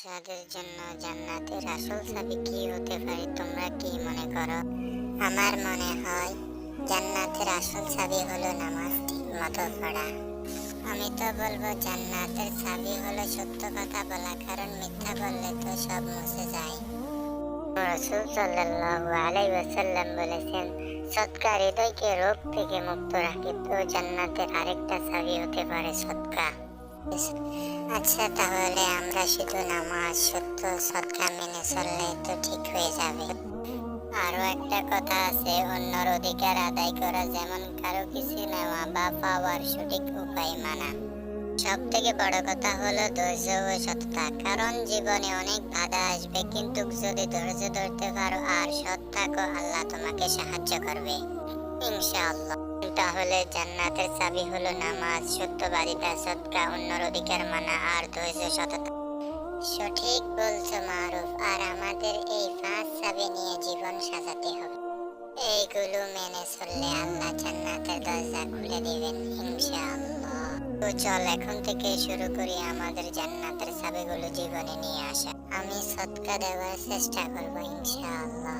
যাদের জন্য জান্নাতের আসল চাবি কি হতে পারে তোমরা কি মনে করো? আমার মনে হয় জান্নাতের আসল চাবি হলো নামাজ ঠিকমতো পড়া। আমি তো বলবো জান্নাতের চাবি হলো সত্য কথা বলা, কারণ মিথ্যা বললে তো সব মুছে যায়। রাসূল সাল্লাল্লাহু আলাইহি ওয়াসাল্লাম বলেছেন, সদকা হৃদয়কে রোগ থেকে মুক্ত রাখে। তো জান্নাতের আরেকটা চাবি হতে পারে সদকা। আচ্ছা, তাহলে আমরা শুধু নামাজ, সত্য, সদকা মেনে চললে তো ঠিক হয়ে যাবে। আরো একটা কথা আছে, অন্যর অধিকার আদায় করা, যেমন কারো কিছু নেওয়া বা পাওয়ার সঠিক উপায় মানা। সব থেকে বড় কথা হলো ধৈর্য ও সততা, কারণ জীবনে অনেক বাধা আসবে, কিন্তু যদি ধৈর্য ধরতে পারো আর সৎ থাকো, আল্লাহ তোমাকে সাহায্য করবে ইনশাআল্লাহ। তাহলে জান্নাতের চাবি হলো নামাজ, সত্যবাদিতা, সদকা, অন্যর অধিকার মানা আর ধৈর্য সততা। সঠিক বলছো মারুফ। আর আমাদের এই 5 চাবি নিয়ে জীবন সাজাতে হবে। এইগুলো মেনে চললে আল্লাহ জান্নাতের দরজা খুলে দিবেন ইনশাআল্লাহ। তো চল এখন থেকে শুরু করি আমাদের জান্নাতের চাবিগুলো জীবনে নিয়ে আসা। আমি সদকা দেওয়ার চেষ্টা করবো ইনশাআল্লাহ।